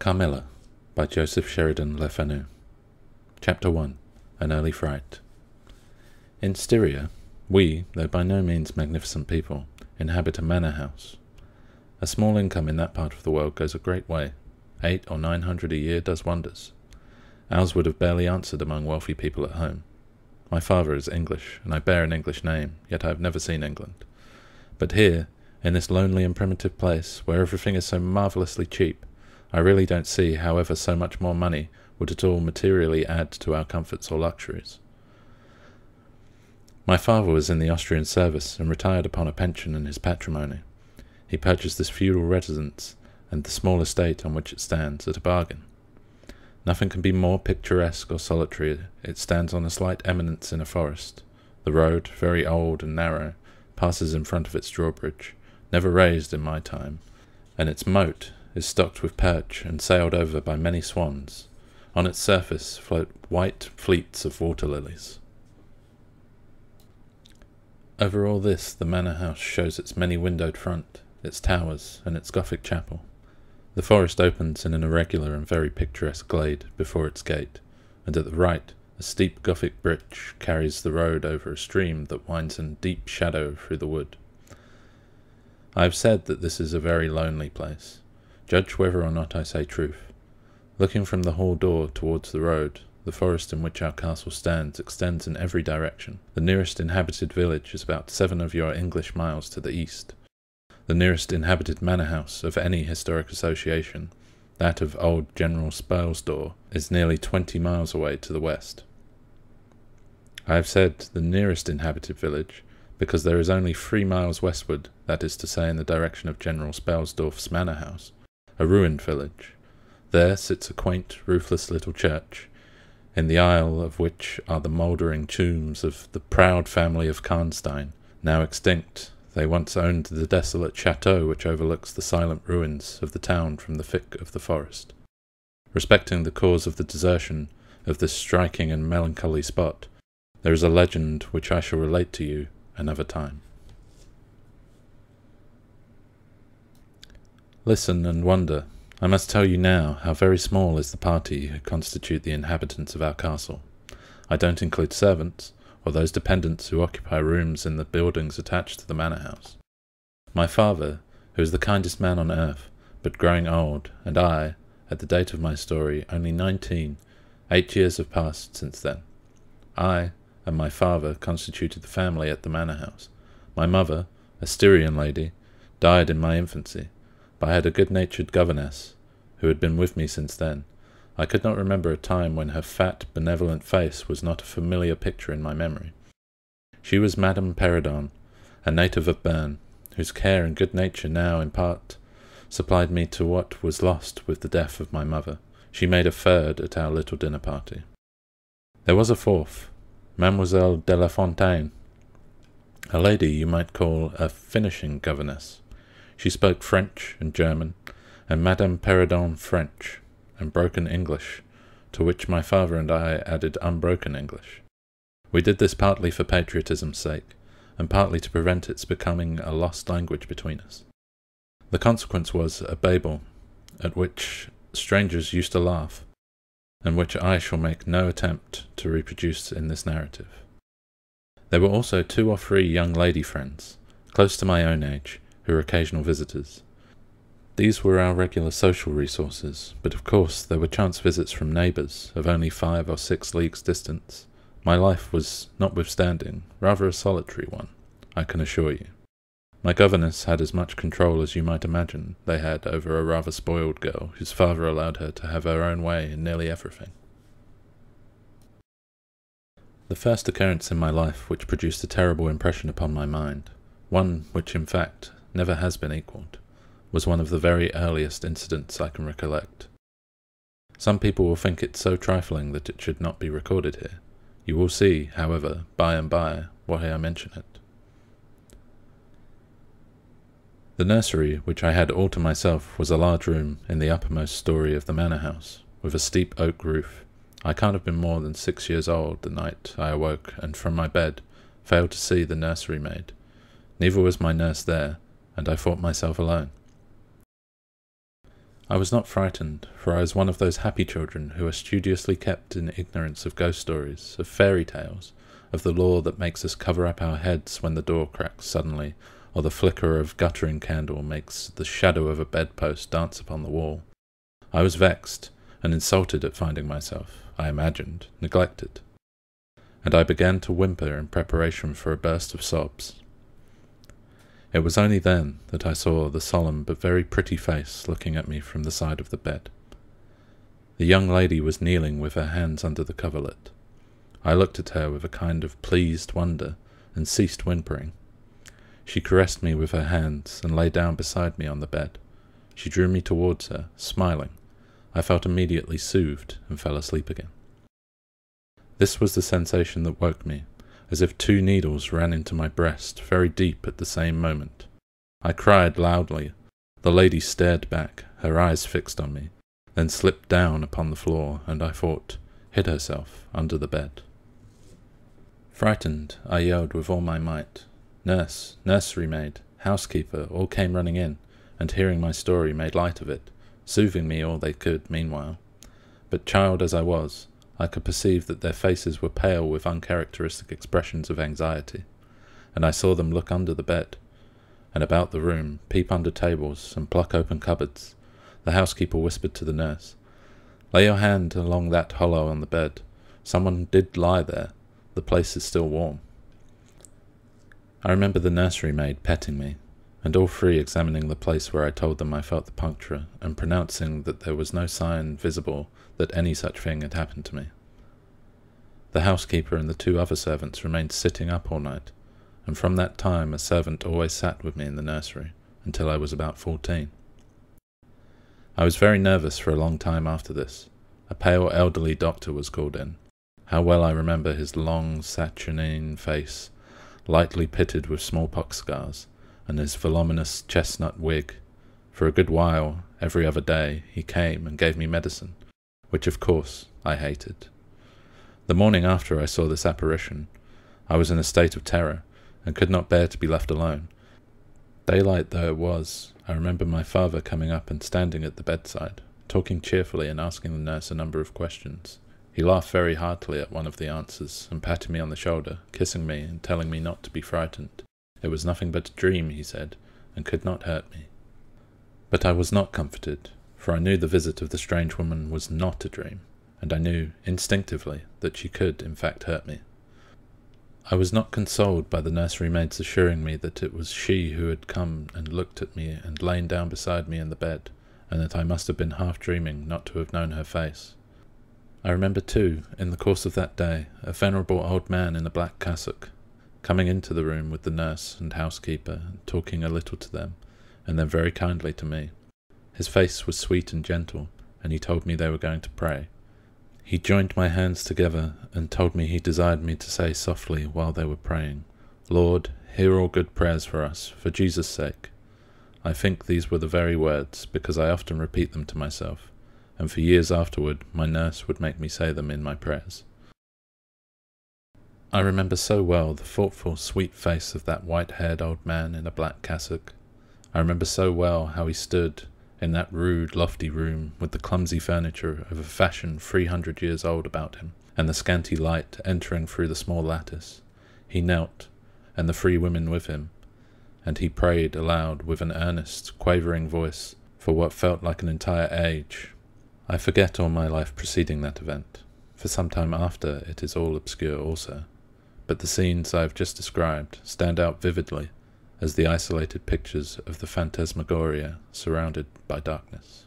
Carmilla by Joseph Sheridan Le Fanu. Chapter 1. An Early Fright. In Styria, we, though by no means magnificent people, inhabit a manor house. A small income in that part of the world goes a great way. 800 or 900 a year does wonders. Ours would have barely answered among wealthy people at home. My father is English, and I bear an English name, yet I have never seen England. But here, in this lonely and primitive place, where everything is so marvellously cheap, I really don't see how ever so much more money would at all materially add to our comforts or luxuries. My father was in the Austrian service and retired upon a pension and his patrimony. He purchased this feudal residence and the small estate on which it stands at a bargain. Nothing can be more picturesque or solitary. It stands on a slight eminence in a forest. The road, very old and narrow, passes in front of its drawbridge, never raised in my time, and its moat is stocked with perch and sailed over by many swans. On its surface float white fleets of water lilies. Over all this the manor house shows its many-windowed front, its towers, and its Gothic chapel. The forest opens in an irregular and very picturesque glade before its gate, and at the right a steep Gothic bridge carries the road over a stream that winds in deep shadow through the wood. I have said that this is a very lonely place. Judge whether or not I say truth. Looking from the hall door towards the road, the forest in which our castle stands extends in every direction. The nearest inhabited village is about 7 of your English miles to the east. The nearest inhabited manor house of any historic association, that of old General Spelsdor, is nearly 20 miles away to the west. I have said the nearest inhabited village, because there is only 3 miles westward, that is to say in the direction of General Spelsdorf's manor house, a ruined village. There sits a quaint, roofless little church, in the aisle of which are the mouldering tombs of the proud family of Karnstein, now extinct. They once owned the desolate chateau which overlooks the silent ruins of the town from the thick of the forest. Respecting the cause of the desertion of this striking and melancholy spot, there is a legend which I shall relate to you another time. Listen and wonder. I must tell you now how very small is the party who constitute the inhabitants of our castle. I don't include servants, or those dependents who occupy rooms in the buildings attached to the manor house. My father, who is the kindest man on earth, but growing old, and I, at the date of my story, only 19, 8 years have passed since then. I and my father constituted the family at the manor house. My mother, a Styrian lady, died in my infancy, but I had a good-natured governess, who had been with me since then. I could not remember a time when her fat, benevolent face was not a familiar picture in my memory. She was Madame Perrodon, a native of Bern, whose care and good nature now, in part, supplied me to what was lost with the death of my mother. She made a third at our little dinner party. There was a fourth, Mademoiselle de la Fontaine, a lady you might call a finishing governess. She spoke French and German, and Madame Perrodon French, and broken English, to which my father and I added unbroken English. We did this partly for patriotism's sake, and partly to prevent its becoming a lost language between us. The consequence was a Babel, at which strangers used to laugh, and which I shall make no attempt to reproduce in this narrative. There were also 2 or 3 young lady friends, close to my own age, who were occasional visitors. These were our regular social resources, but of course there were chance visits from neighbours of only 5 or 6 leagues distance. My life was, notwithstanding, rather a solitary one, I can assure you. My governess had as much control as you might imagine they had over a rather spoiled girl whose father allowed her to have her own way in nearly everything. The first occurrence in my life which produced a terrible impression upon my mind, one which in fact never has been equalled, was one of the very earliest incidents I can recollect. Some people will think it so trifling that it should not be recorded here. You will see, however, by and by, why I mention it. The nursery, which I had all to myself, was a large room in the uppermost story of the manor house, with a steep oak roof. I can't have been more than 6 years old the night I awoke, and from my bed failed to see the nursery maid. Neither was my nurse there, and I thought myself alone. I was not frightened, for I was one of those happy children who are studiously kept in ignorance of ghost stories, of fairy tales, of the law that makes us cover up our heads when the door cracks suddenly, or the flicker of guttering candle makes the shadow of a bedpost dance upon the wall. I was vexed and insulted at finding myself, I imagined, neglected, and I began to whimper in preparation for a burst of sobs. It was only then that I saw the solemn but very pretty face looking at me from the side of the bed. The young lady was kneeling with her hands under the coverlet. I looked at her with a kind of pleased wonder, and ceased whimpering. She caressed me with her hands, and lay down beside me on the bed. She drew me towards her, smiling. I felt immediately soothed, and fell asleep again. This was the sensation that woke me, as if 2 needles ran into my breast very deep at the same moment. I cried loudly. The lady stared back, her eyes fixed on me, then slipped down upon the floor, and I thought, hid herself under the bed. Frightened, I yelled with all my might. Nurse, nursery maid, housekeeper, all came running in, and hearing my story made light of it, soothing me all they could meanwhile. But child as I was, I could perceive that their faces were pale with uncharacteristic expressions of anxiety, and I saw them look under the bed, and about the room, peep under tables, and pluck open cupboards. The housekeeper whispered to the nurse, "Lay your hand along that hollow on the bed. Someone did lie there. The place is still warm." I remember the nursery maid petting me, and all 3 examining the place where I told them I felt the puncture, and pronouncing that there was no sign visible that any such thing had happened to me. The housekeeper and the 2 other servants remained sitting up all night, and from that time a servant always sat with me in the nursery, until I was about 14. I was very nervous for a long time after this. A pale elderly doctor was called in. How well I remember his long saturnine face, lightly pitted with smallpox scars, and his voluminous chestnut wig. For a good while, every other day, he came and gave me medicine, which of course I hated. The morning after I saw this apparition, I was in a state of terror, and could not bear to be left alone. Daylight though it was, I remember my father coming up and standing at the bedside, talking cheerfully and asking the nurse a number of questions. He laughed very heartily at one of the answers, and patted me on the shoulder, kissing me and telling me not to be frightened. It was nothing but a dream, he said, and could not hurt me. But I was not comforted, for I knew the visit of the strange woman was not a dream, and I knew, instinctively, that she could, in fact, hurt me. I was not consoled by the nursery maid's assuring me that it was she who had come and looked at me and lain down beside me in the bed, and that I must have been half dreaming not to have known her face. I remember, too, in the course of that day, a venerable old man in a black cassock, coming into the room with the nurse and housekeeper, and talking a little to them, and then very kindly to me. His face was sweet and gentle, and he told me they were going to pray. He joined my hands together, and told me he desired me to say softly while they were praying, "Lord, hear all good prayers for us, for Jesus' sake." I think these were the very words, because I often repeat them to myself, and for years afterward my nurse would make me say them in my prayers. I remember so well the thoughtful, sweet face of that white-haired old man in a black cassock. I remember so well how he stood in that rude, lofty room, with the clumsy furniture of a fashion 300 years old about him, and the scanty light entering through the small lattice. He knelt, and the 3 women with him, and he prayed aloud with an earnest, quavering voice for what felt like an entire age. I forget all my life preceding that event. For some time after it is all obscure also, but the scenes I have just described stand out vividly as the isolated pictures of the phantasmagoria surrounded by darkness.